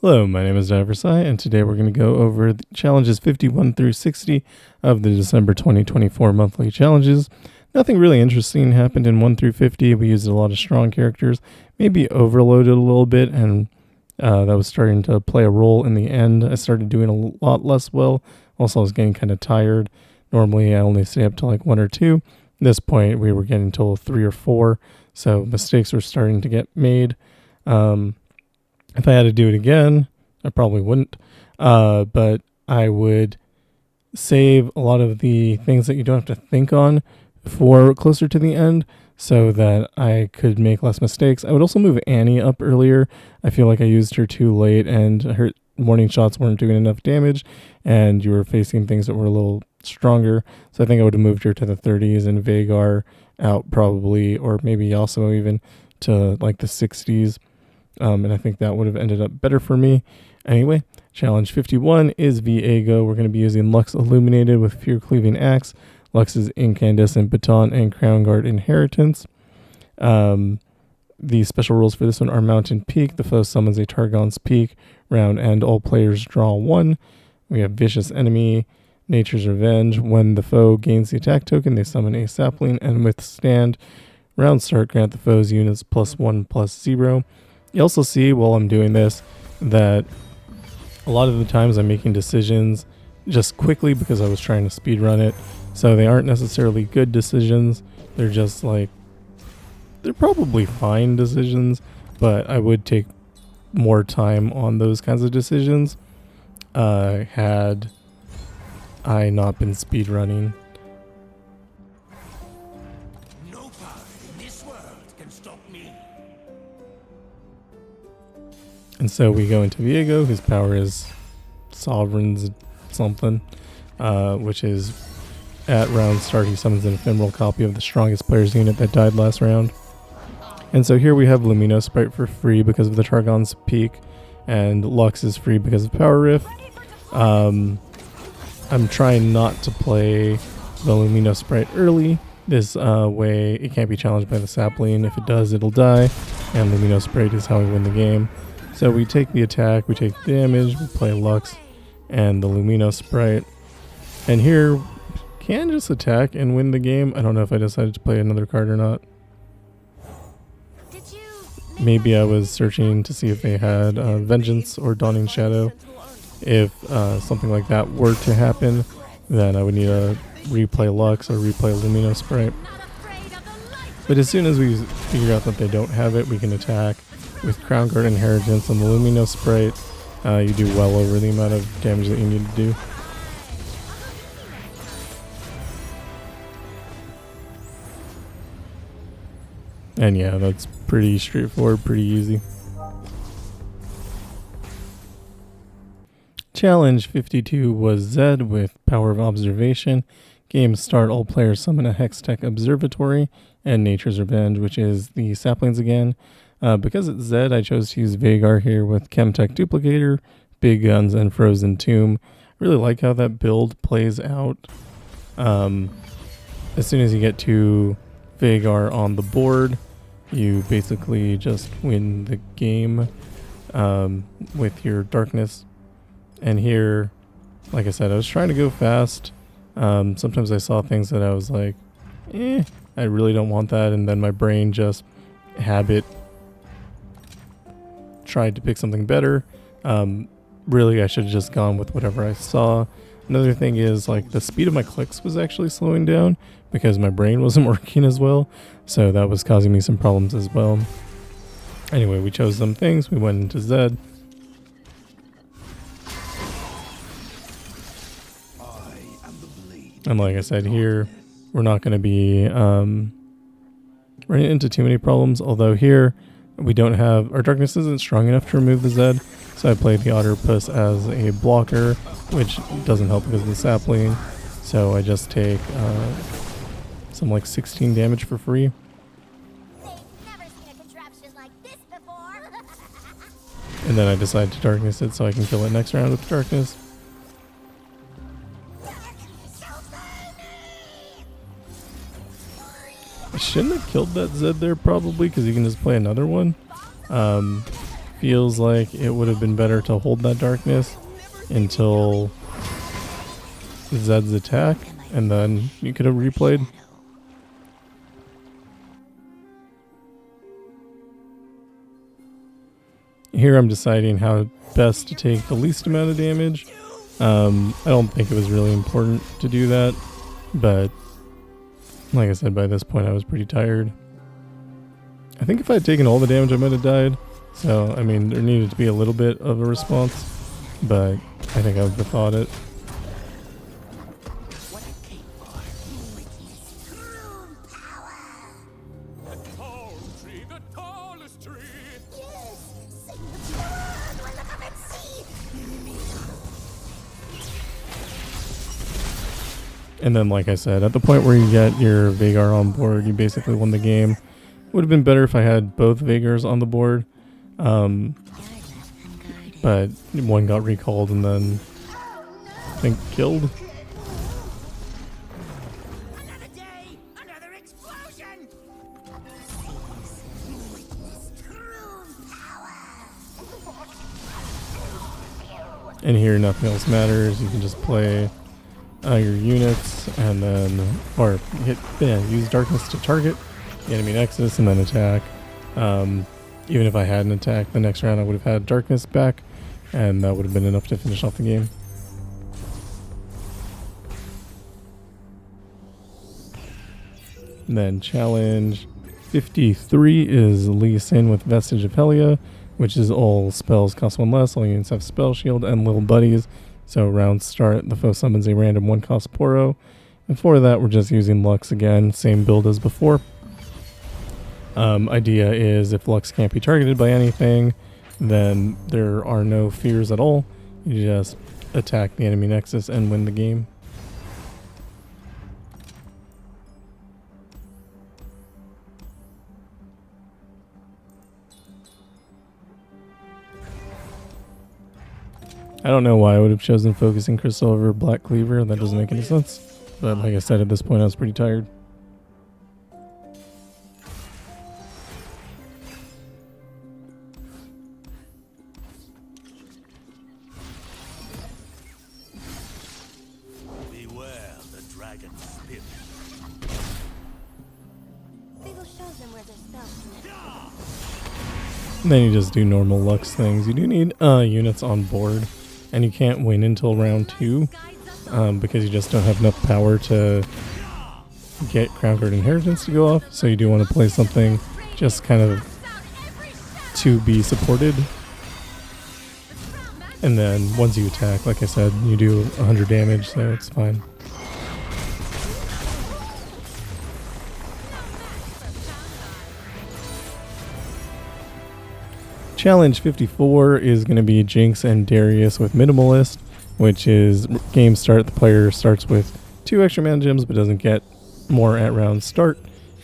Hello, my name is Darius, and today we're going to go over the challenges 51 through 60 of the December 2024 monthly challenges. Nothing really interesting happened in 1 through 50. We used a lot of strong characters, maybe overloaded a little bit, and that was starting to play a role in the end. I started doing a lot less well. Also, I was getting kind of tired. Normally, I only stay up to like 1 or 2. At this point, we were getting till 3 or 4, so mistakes were starting to get made. If I had to do it again, I probably wouldn't, but I would save a lot of the things that you don't have to think on for closer to the end so that I could make less mistakes. I would also move Annie up earlier. I feel like I used her too late and her warning shots weren't doing enough damage and you were facing things that were a little stronger. So I think I would have moved her to the 30s and Veigar out probably, or maybe Yasuo even, to like the 60s. And I think that would have ended up better for me. Anyway, challenge 51 is Viego. We're going to be using Lux Illuminated with Fear Cleaving Axe, Lux's Incandescent Baton, and Crown Guard Inheritance. The special rules for this one are Mountain Peak. The foe summons a Targon's Peak. Round end, all players draw 1. We have Vicious Enemy, Nature's Revenge. When the foe gains the attack token, they summon a sapling and withstand. Round start, grant the foe's units +1/+0. You also see while I'm doing this that a lot of the times I'm making decisions just quickly because I was trying to speed run it. So they aren't necessarily good decisions. They're just like, they're probably fine decisions, but I would take more time on those kinds of decisions had I not been speed running. And so we go into Viego, whose power is Sovereign's something, which is at round start he summons an ephemeral copy of the strongest player's unit that died last round. And so here we have Lumino Sprite for free because of the Targon's Peak, and Lux is free because of Power Rift. I'm trying not to play the Lumino Sprite early. This way it can't be challenged by the sapling. If it does, it'll die, and Lumino Sprite is how we win the game. So we take the attack, we take the damage, we play Lux and the Lumino Sprite. And here, can just attack and win the game. I don't know if I decided to play another card or not. Maybe I was searching to see if they had Vengeance or Dawning Shadow. If something like that were to happen, then I would need to replay Lux or replay Lumino Sprite. But as soon as we figure out that they don't have it, we can attack with Crown Guard Inheritance on the Lumino Sprite. You do well over the amount of damage that you need to do. And yeah, that's pretty straightforward, pretty easy. Challenge 52 was Zed with Power of Observation. Game start, all players summon a Hextech Observatory and Nature's Revenge, which is the saplings again. Because it's Zed, I chose to use Veigar here with Chemtech Duplicator, Big Guns, and Frozen Tomb. I really like how that build plays out. As soon as you get to Veigar on the board, you basically just win the game with your darkness. And here, like I said, I was trying to go fast. Sometimes I saw things that I was like, I really don't want that. And then my brain just habit tried to pick something better. Really, I should have just gone with whatever I saw. Another thing is, like, the speed of my clicks was actually slowing down because my brain wasn't working as well. So that was causing me some problems as well. Anyway, we chose some things. We went into Zed. And like I said here, we're not going to be running into too many problems. Although here, we don't have, our darkness isn't strong enough to remove the Zed. So I played the Otterpuss as a blocker, which doesn't help because of the sapling. So I just take some like 16 damage for free. And then I decide to darkness it so I can kill it next round with darkness. I shouldn't have killed that Zed there probably because you can just play another one. feels like it would have been better to hold that darkness until Zed's attack, and then you could have replayed. Here I'm deciding how best to take the least amount of damage. I don't think it was really important to do that, but like I said, by this point I was pretty tired. I think if I had taken all the damage I might have died. So, I mean, there needed to be a little bit of a response, but I think I would have thought it. And then, like I said, at the point where you get your Veigar on board, you basically won the game. Would have been better if I had both Veigars on the board. But one got recalled and then I think killed. Another day, another explosion. And here nothing else matters. You can just play your units and then, or use darkness to target the enemy nexus and then attack. Even if I hadn't attacked the next round, I would have had darkness back, and that would have been enough to finish off the game. And then challenge 53 is Elise with Vestige of Helia, which is all spells cost one less, all units have spell shield and little buddies. So round start, the foe summons a random 1-cost Poro. And for that, we're just using Lux again, same build as before. Idea is if Lux can't be targeted by anything, then there are no fears at all. You just attack the enemy nexus and win the game. I don't know why I would have chosen Focusing Crystal over Black Cleaver. That doesn't make any sense. But like I said, at this point I was pretty tired. Beware the dragon spirit. They will show them where their spells can. And then you just do normal Lux things. You do need units on board, and you can't win until round 2 because you just don't have enough power to get Crown Guard Inheritance to go off. So you do want to play something just kind of to be supported. And then once you attack, like I said, you do 100 damage, so it's fine. Challenge 54 is going to be Jinx and Darius with Minimalist, which is game start. The player starts with 2 extra mana gems but doesn't get more at round start,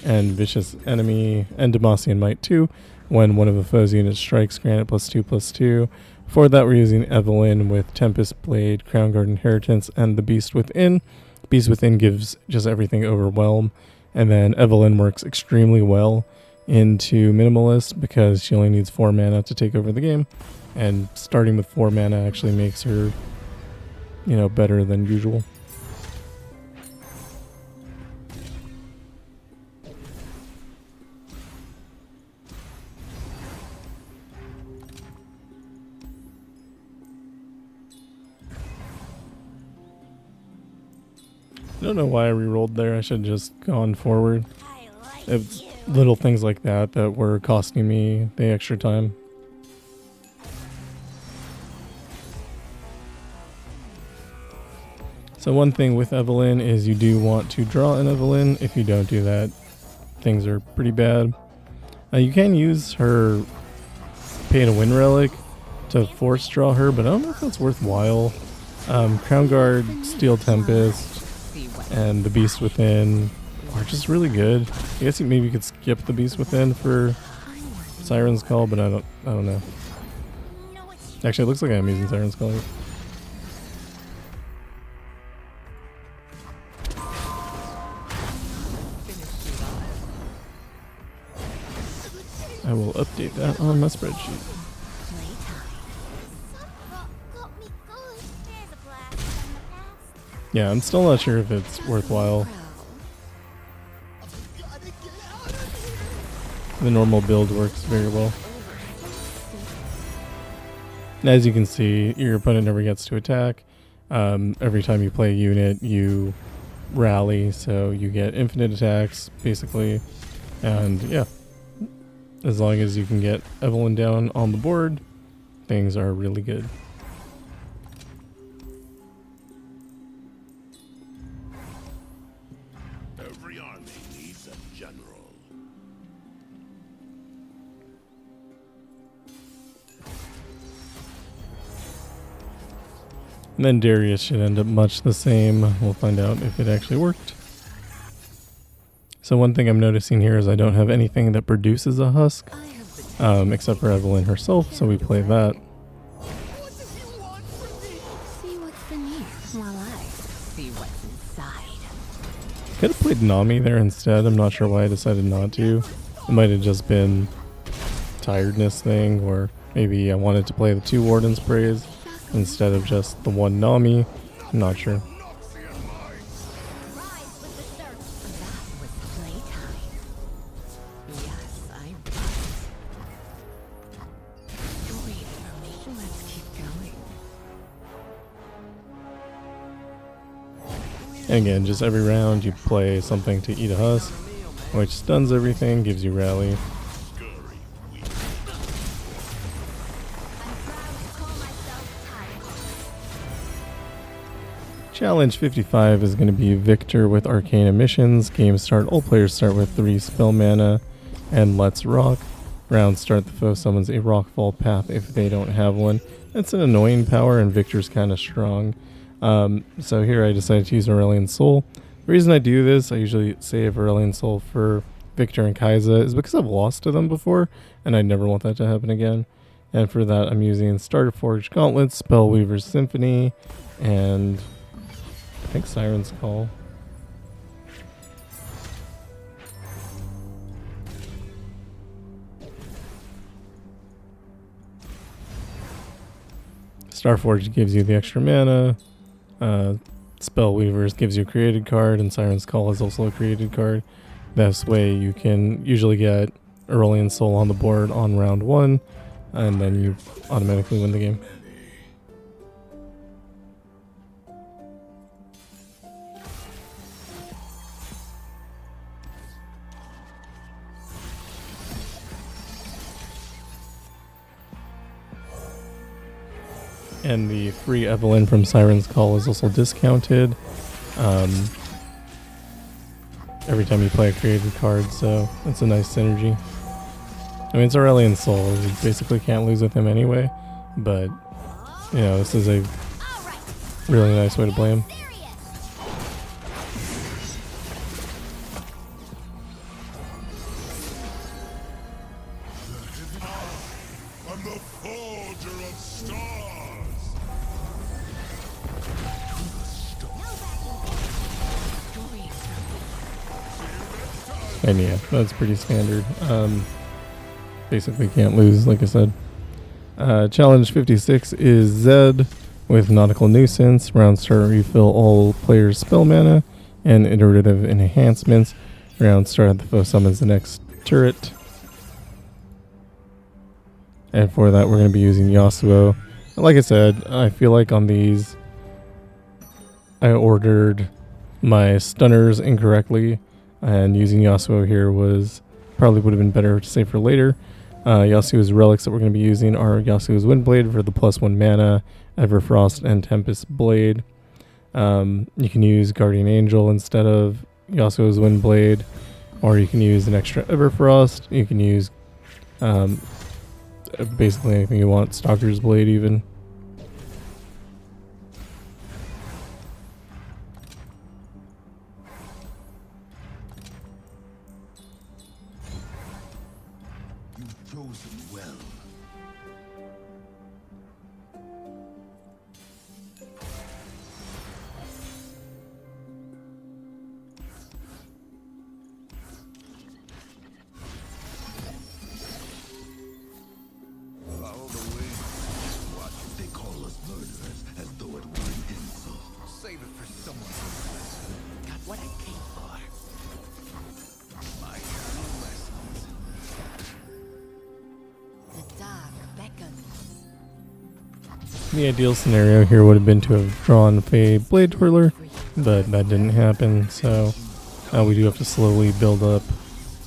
and Vicious Enemy and Demacian Might too. When one of the foe's units strikes, grant it +2/+2. For that, we're using Evelynn with Tempest Blade, Crown Guard Inheritance, and the Beast Within. Beast Within gives just everything Overwhelm, and then Evelynn works extremely well into Minimalist because she only needs 4 mana to take over the game, and starting with 4 mana actually makes her, better than usual. I don't know why I rerolled there. I should have just gone forward. It's little things like that that were costing me the extra time. So one thing with Evelynn is you do want to draw an Evelynn. If you don't do that, things are pretty bad. You can use her pay to win relic to force draw her, but I don't know if that's worthwhile. Crown Guard, Steel Tempest, and the Beast Within are just really good. I guess maybe you could skip the Beast Within for Siren's Call, but I don't know. Actually, it looks like I'm using Siren's Call. I will update that on my spreadsheet. Yeah, I'm still not sure if it's worthwhile. The normal build works very well. As you can see, your opponent never gets to attack. Every time you play a unit, you rally, so you get infinite attacks, basically. And yeah, as long as you can get Evelynn down on the board, things are really good. Every army needs a general. And then Darius should end up much the same. We'll find out if it actually worked. So one thing I'm noticing here is I don't have anything that produces a husk, except for Evelynn herself, so we play that. See what's beneath while I see what's inside. Could have played Nami there instead. I'm not sure why I decided not to. It might have just been tiredness thing, or maybe I wanted to play the 2 Warden sprays instead of just the 1 Nami. I'm not sure. Rise with the surf. That was playtime. Yes, I was. Wait for me. Let's keep going. And again, just every round you play something to eat a husk, which stuns everything, gives you rally. Challenge 55 is going to be Viktor with Arcane Emissions. Game start, all players start with 3 spell mana and Let's Rock. Round start, the foe summons a Rockfall Path if they don't have one. That's an annoying power, and Viktor's kind of strong. So here I decided to use Aurelion Soul. The reason I do this, I usually save Aurelion Soul for Viktor and Kai'Sa, is because I've lost to them before, and I never want that to happen again. And for that, I'm using Starforged Gauntlets, Spellweaver's Symphony, and I think Siren's Call. Starforged gives you the extra mana. Spellweavers gives you a created card, and Siren's Call is also a created card. This way you can usually get Aurelion Soul on the board on round 1, and then you automatically win the game. And the free Evelynn from Siren's Call is also discounted every time you play a created card, so it's a nice synergy. I mean, it's Aurelion Soul, you basically can't lose with him anyway, but, you know, this is a really nice way to play him. I'm the forger of stars. And yeah, that's pretty standard. Basically can't lose, like I said. Challenge 56 is Zed with Nautical Nuisance. Round start, refill all players' spell mana and iterative enhancements. Round start, the foe summons the next turret. And for that, we're going to be using Yasuo. Like I said, I feel like on these, I ordered my stunners incorrectly, and using Yasuo here was probably would have been better to save for later. Yasuo's relics that we're going to be using are Yasuo's Windblade for the +1 mana, Everfrost, and Tempest Blade. You can use Guardian Angel instead of Yasuo's Windblade, or you can use an extra Everfrost. You can use basically anything you want, Stalker's Blade even. You've chosen well. Follow the wind, watch it The ideal scenario here would have been to have drawn a Blade Twirler, but that didn't happen, so we do have to slowly build up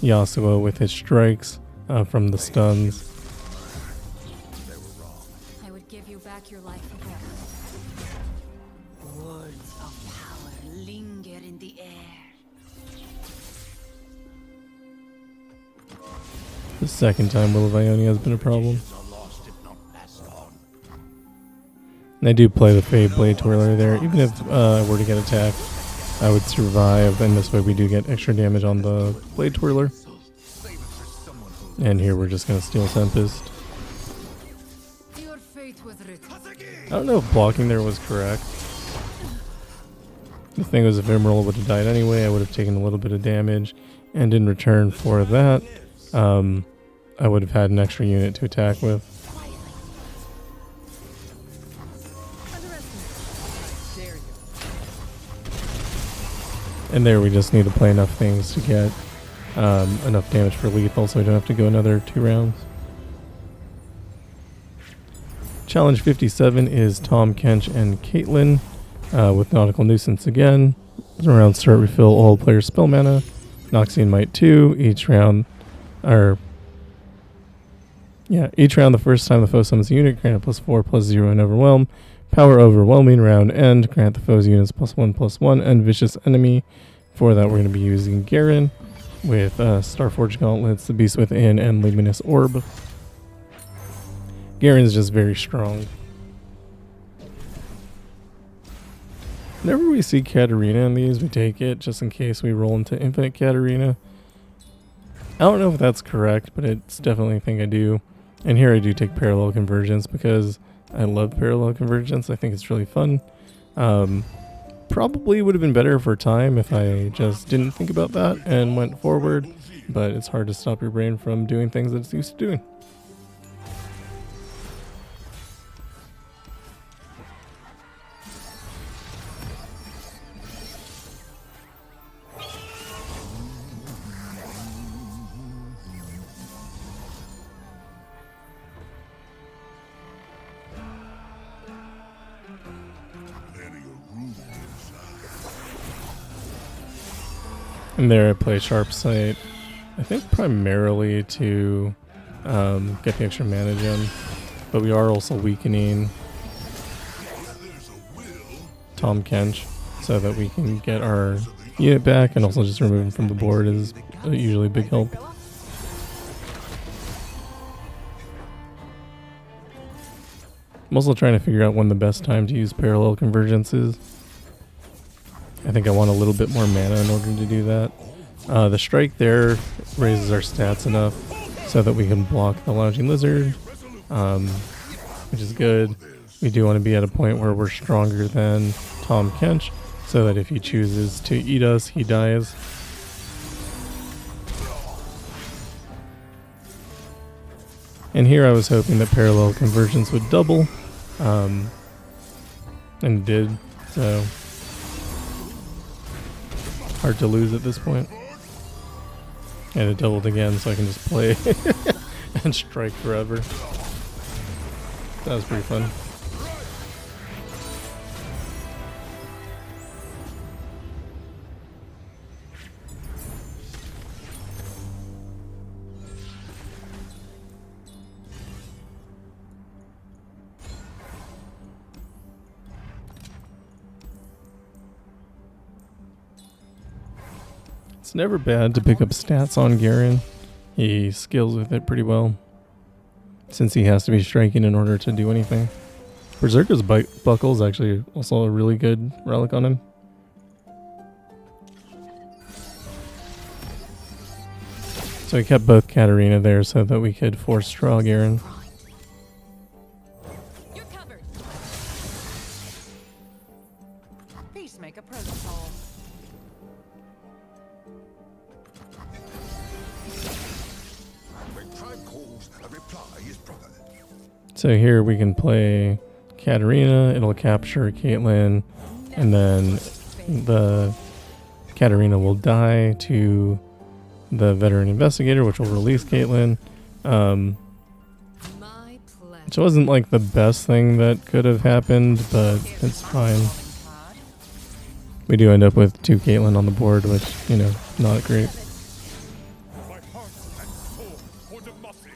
Yasuo with his strikes from the stuns. I would give you back your life again. Words of power linger in the air. The second time Will of Ionia has been a problem. And I do play the Fade Blade Twirler there. Even if I were to get attacked, I would survive, and this way we do get extra damage on the Blade Twirler. And here we're just going to steal Tempest. Your fate was written. I don't know if blocking there was correct. The thing was, if Emerald would have died anyway, I would have taken a little bit of damage. And in return for that, I would have had an extra unit to attack with. And there we just need to play enough things to get enough damage for lethal, so we don't have to go another 2 rounds. Challenge 57 is Tahm, Kench, and Caitlyn with Nautical Nuisance again. As round start, refill all players' spell mana. Noxian Might 2. Each round the first time the foe summons a unit, grant it +4/+0 and Overwhelm. Power Overwhelming round end, grant the foe's units +1/+1 and Vicious Enemy. For that, we're going to be using Garen with Starforged Gauntlets, the Beast Within, and Luminous Orb. Garen is just very strong. Whenever we see Katarina in these, we take it just in case we roll into Infinite Katarina. I don't know if that's correct, but it's definitely a thing I do. And here I do take Parallel Convergence because I love Parallel Convergence. I think it's really fun. Probably would have been better for time if I just didn't think about that and went forward, but it's hard to stop your brain from doing things that it's used to doing. And there I play Sharp Sight, I think primarily to get the extra mana gem, but we are also weakening Tahm, Kench so that we can get our unit back, and also just remove him from the board is usually a big help. I'm also trying to figure out when the best time to use Parallel Convergence is. I think I want a little bit more mana in order to do that. The strike there raises our stats enough so that we can block the Lounging Lizard, which is good. We do want to be at a point where we're stronger than Tahm, Kench, so that if he chooses to eat us, he dies. And here I was hoping that Parallel Convergence would double, and it did, so hard to lose at this point. And it doubled again, so I can just play and strike forever. That was pretty fun. It's never bad to pick up stats on Garen. He skills with it pretty well, since he has to be striking in order to do anything. Berserker's Buckle is actually also a really good relic on him. So we kept both Katarina there so that we could force draw Garen. You're covered. Peacemaker protocol. So here we can play Katarina, it'll capture Caitlyn, and then the Katarina will die to the Veteran Investigator, which will release Caitlyn. Which wasn't like the best thing that could have happened, but it's fine. We do end up with 2 Caitlyn on the board, which, you know, not great. My heart and soul for Demacia.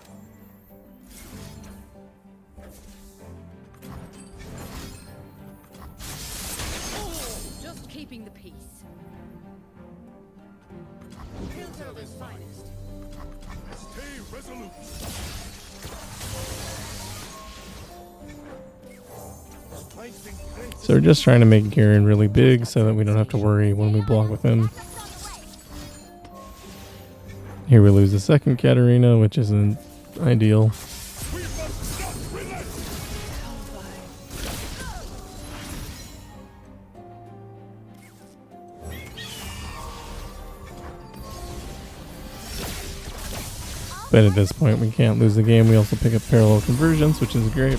Just keeping the peace. Finest. Stay resolute. So we're just trying to make Garen really big so that we don't have to worry when we block with him. Here we lose the second Katarina, which isn't ideal. We must not relent. But at this point we can't lose the game. We also pick up parallel conversions, which is great.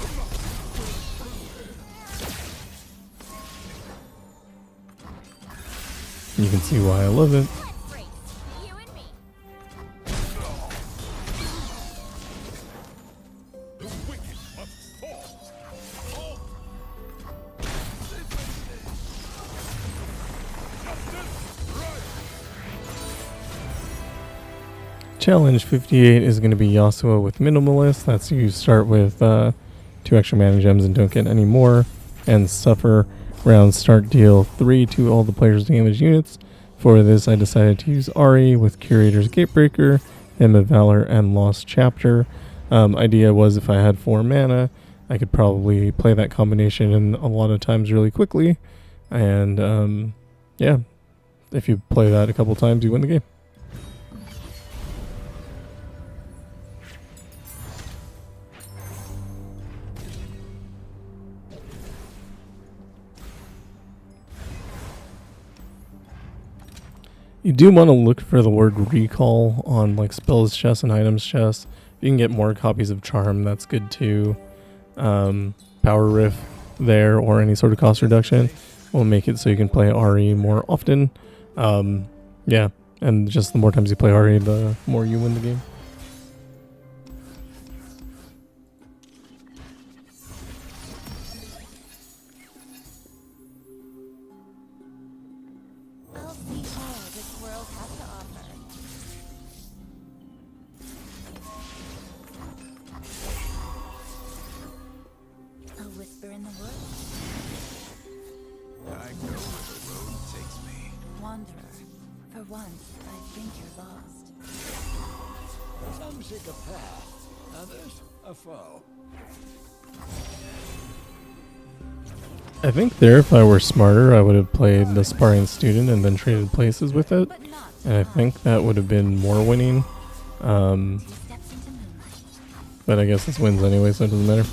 You can see why I love it. Let's race. You and me. The wicked must fall. Challenge 58 is going to be Yasuo with Minimalist. That's you start with 2 extra mana gems and don't get any more. And suffer rounds start deal 3 to all the player's damage units. For this I decided to use Ahri with Curator's Gatebreaker, Hymn of Valor, and Lost Chapter. Idea was if I had 4 mana, I could probably play that combination in a lot of times really quickly. And yeah, if you play that a couple times you win the game. You do want to look for the word recall on like spells chest and items chest. If you can get more copies of Charm, that's good too. Power Riff there or any sort of cost reduction will make it so you can play Ahri more often. Yeah, and just the more times you play Ahri, the more you win the game. I'll see all this world has to offer. A whisper in the woods. I know where the road takes me. Wanderer, for once, I think you're lost. Some seek a path, others a foe. I think there, if I were smarter, I would have played the Sparring Student and then traded places with it. But not And I think that would have been more winning. steps into moonlight. But I guess this wins anyway, so it doesn't matter.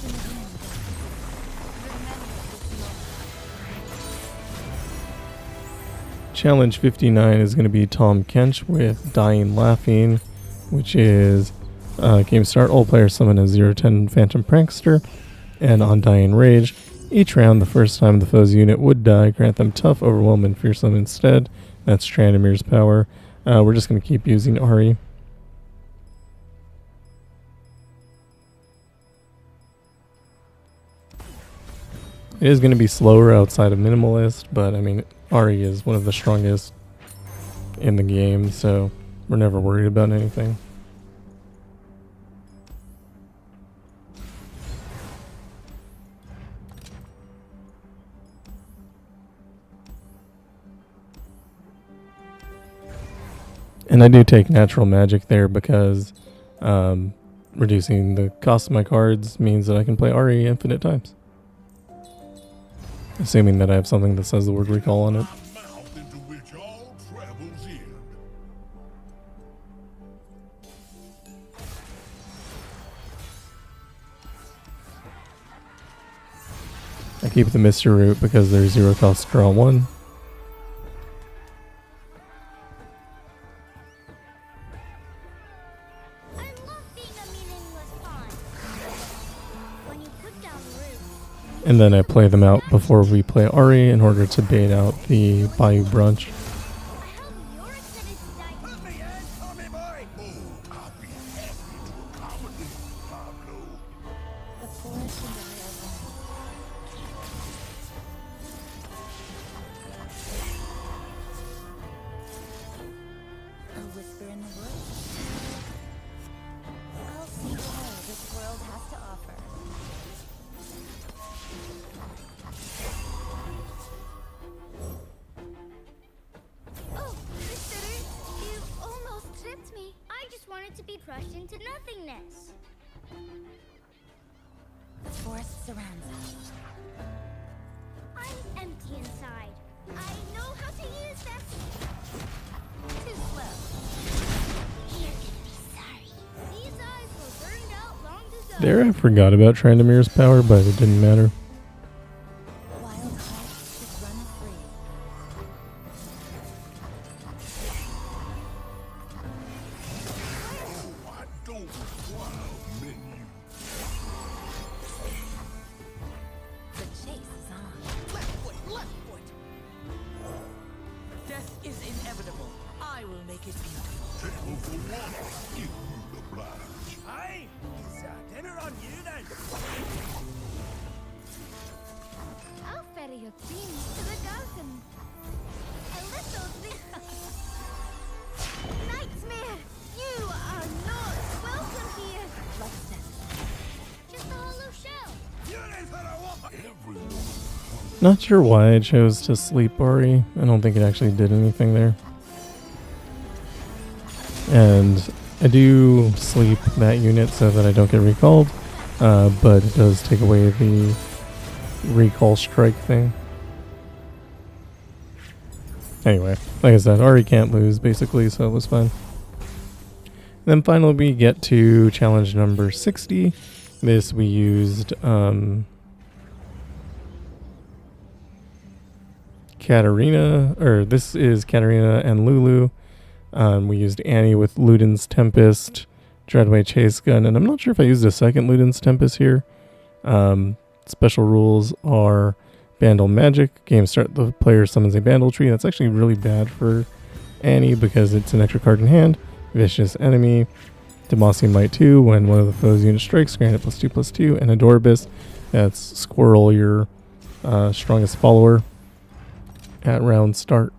Challenge 59 is going to be Tahm Kench with Dying Laughing, which is game start. All players summon a 0/10 Phantom Prankster, and on Dying Rage, each round the first time the foe's unit would die, grant them Tough, Overwhelm, and Fearsome instead. That's Trandomir's power. We're just going to keep using Ahri. It is going to be slower outside of Minimalist, but I mean, Ahri is one of the strongest in the game, so we're never worried about anything. And I do take natural magic there because reducing the cost of my cards means that I can play Ahri infinite times. Assuming that I have something that says the word recall on it. A mouth into which all travels in. I keep the Mystery Root because there's 0 cost to draw 1. I love being a meaningless pawn. When you put down roots, And then I play them out before we play Ahri in order to bait out the Bayou Brunch. I hope you're excited to die. Let me in, Tommy boy! Oh, I'll be happy to accommodate Pablo. The forest crushed into nothingness. The forest surrounds us. I'm empty inside. I know how to use this. Too slow. You're gonna be sorry. These eyes were burned out long ago. There, I forgot about Trandamir's power, but it didn't matter. Wild hearts should run free. I don't require menu. The chase is on. Left foot, left foot. Death is inevitable. I will make it beautiful. Table for one. Give you the blinds. Aye, it's dinner on you then. I'll ferry your dreams to the garden. A little Nightmare! You are not welcome here. Like that. Just a hollow shell. You're in for a walk. Everyone. Not sure why I chose to sleep Ahri. I don't think it actually did anything there. And I do sleep that unit so that I don't get recalled, but it does take away the recall strike thing. Anyway, like I said, Ahri can't lose basically, so it was fine. And then finally we get to challenge number 60. This we used Katarina, or this is Katarina and Lulu. We used Annie with Luden's Tempest, Dreadway Chase Gun, and I'm not sure if I used a second Luden's Tempest here. Special rules are Bandle Magic. Game start, the player summons a Bandle Tree. That's actually really bad for Annie because it's an extra card in hand. Vicious Enemy, Demacian Might 2. When one of the foe's unit strikes, grant it +2/+2. And Adorabus, that's Squirrel, your strongest follower at round start.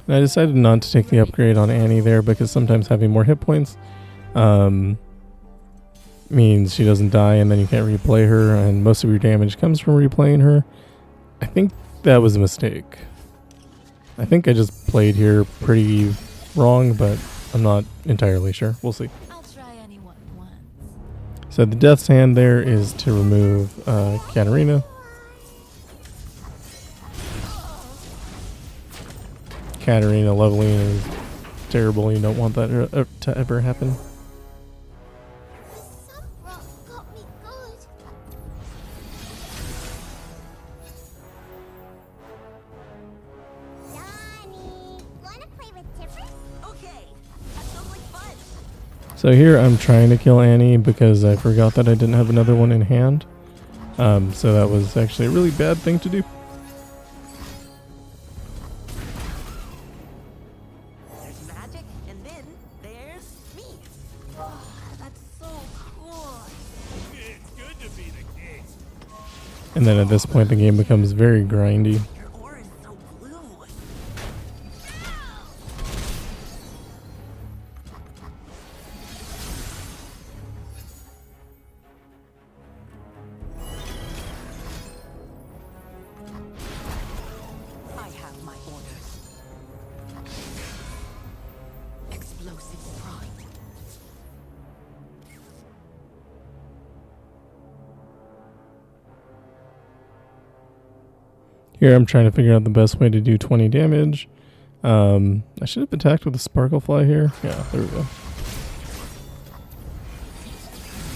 And I decided not to take the upgrade on Annie there because sometimes having more hit points means she doesn't die and then you can't replay her, and most of your damage comes from replaying her. I think that was a mistake. I think I just played here pretty wrong, but I'm not entirely sure. We'll see. I'll try anyone once. So the Death's Hand there is to remove Katarina. Katarina leveling is terrible. You don't want that to ever happen. The sun rock got me good. Johnny, wanna play with Tipper? Okay, that sounds like fun. So here I'm trying to kill Annie because I forgot that I didn't have another one in hand. So that was actually a really bad thing to do. There's magic, and then there's me. Oh, that's so cool. It's good to be the king. And then at this point the game becomes very grindy. Your aura is so blue. I have my orders. Explosive prime. Here I'm trying to figure out the best way to do 20 damage. I should have attacked with a Sparkle Fly here. Yeah, there we go.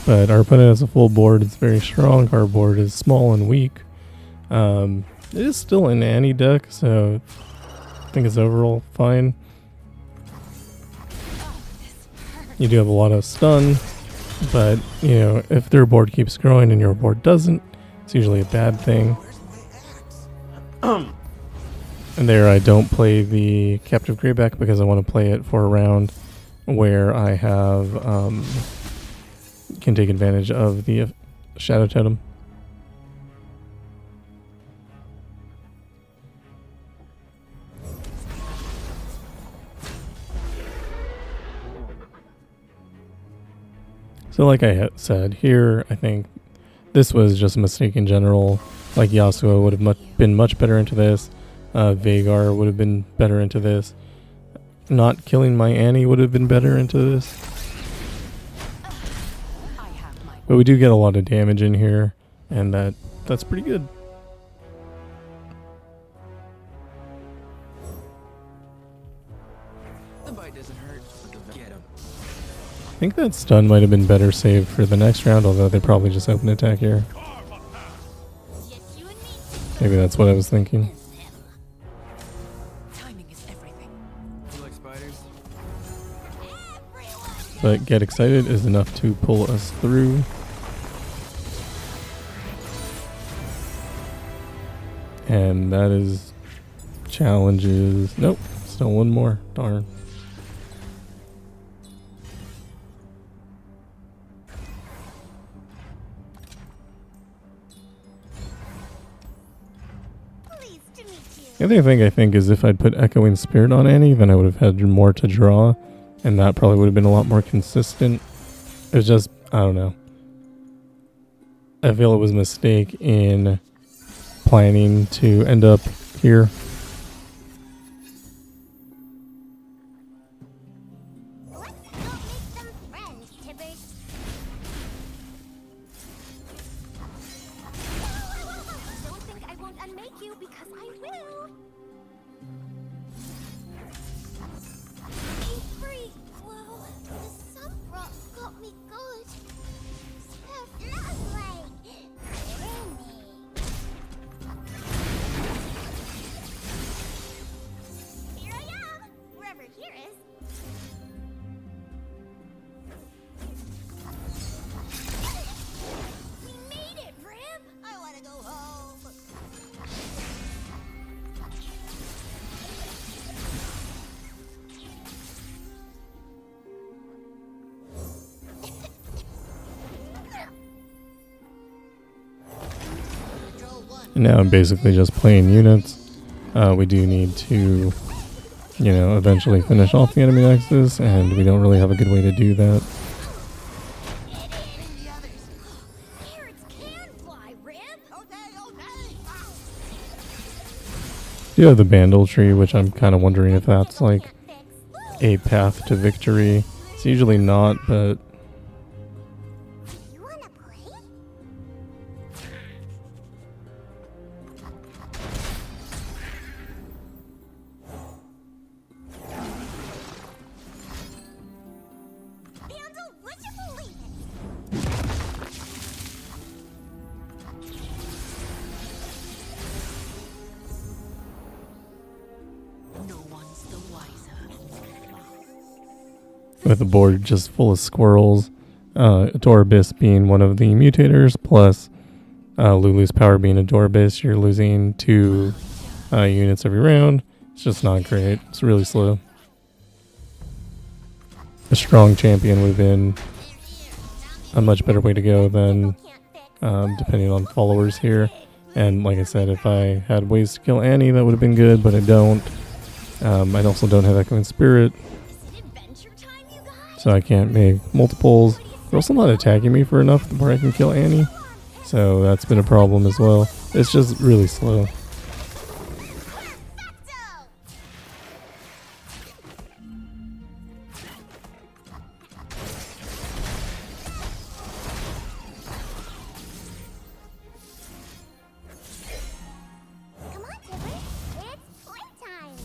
But our opponent has a full board. It's very strong. Our board is small and weak. It is still an Annie deck, so I think it's overall fine. You do have a lot of stun, but you know, if their board keeps growing and your board doesn't, it's usually a bad thing. And there I don't play the Captive Greyback because I want to play it for a round where I have can take advantage of the Shadow Totem. So like I had said here, I think this was just a mistake in general. Like Yasuo would have been much better into this. Veigar would have been better into this. Not killing my Annie would have been better into this. But we do get a lot of damage in here, and that's pretty good. The bite doesn't hurt. Get him. I think that stun might have been better saved for the next round, although they probably just open attack here. Just you and me. Maybe that's what I was thinking. Timing is everything. You like spiders? But get excited is enough to pull us through. And that is challenges. Nope, still one more. Darn. Pleased to meet you. The other thing I think is if I'd put Echoing Spirit on Annie, then I would have had more to draw, and that probably would have been a lot more consistent. It was just, I don't know. I feel it was a mistake in planning to end up here. Let's go make some friends, Tibbers. Don't think I won't unmake you because I will. Be free, Whoa. The sun rock got me good. Lovely. Here I am, wherever here is. We made it, Rib! I want to go home. And now I'm basically just playing units. We do need to, you know, eventually finish off the enemy nexus, and we don't really have a good way to do that. Carrots can fly, Rib! Okay. You have the Bandle tree, which I'm kind of wondering if that's like a path to victory. It's usually not, but You wanna play? Bandle, would you believe it? No one's the wiser. with a board just full of squirrels, Adorbis being one of the mutators, plus Lulu's power being Adorbis, you're losing 2 units every round. It's just not great. It's really slow. A strong champion would have been a much better way to go than depending on followers here. And like I said, if I had ways to kill Annie, that would have been good, but I don't. I also don't have Echoing Spirit, Is it adventure time, you guys? so I can't make multiples. They're also not attacking me for enough where I can kill Annie, so that's been a problem as well. It's just really slow. Come on, Tipper. It's playtime.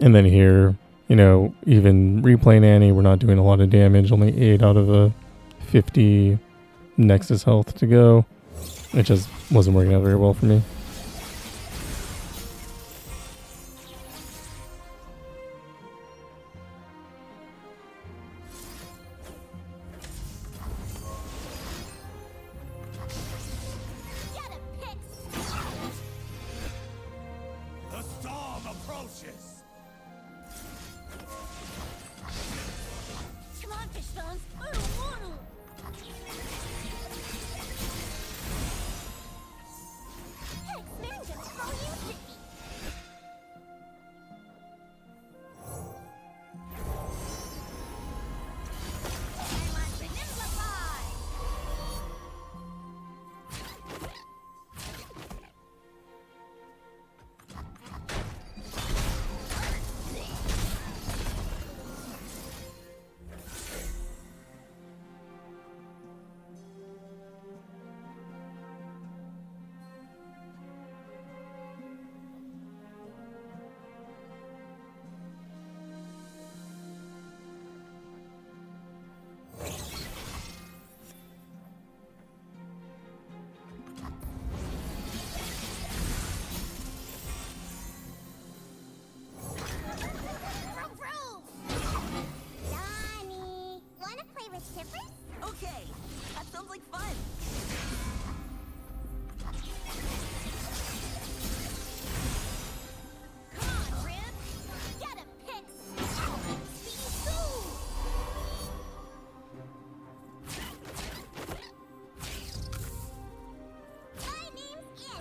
And then here, you know, even replaying Annie, we're not doing a lot of damage. Only 8 out of a 50 Nexus health to go. It just wasn't working out very well for me. Get a pick. The storm approaches. Come on, fish bones. I don't want to. Hey,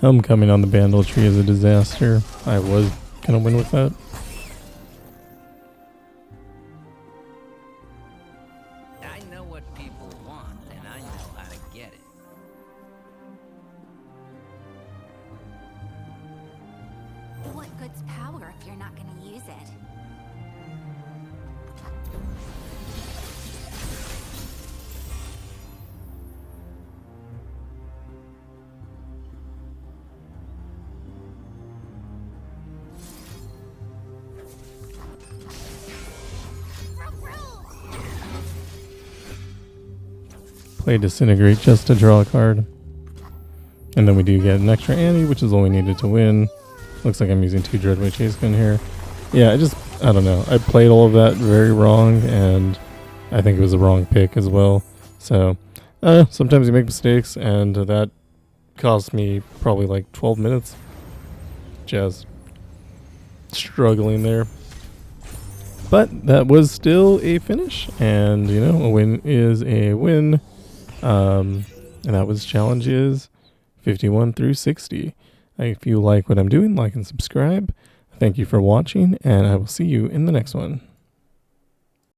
Homecoming on the Bandle tree is a disaster. I was gonna win with that. I know what people want, and I know how to get it. What good's power if you're not gonna use it? Play Disintegrate just to draw a card. And then we do get an extra Annie, which is all we needed to win. Looks like I'm using 2 Dreadway Chasegun here. Yeah, I don't know. I played all of that very wrong, and I think it was a wrong pick as well. So, sometimes you make mistakes, and that cost me probably like 12 minutes. Just struggling there. But that was still a finish, and you know, a win is a win. And that was challenges 51 through 60. If you like what I'm doing, like and subscribe. Thank you for watching, and I will see you in the next one.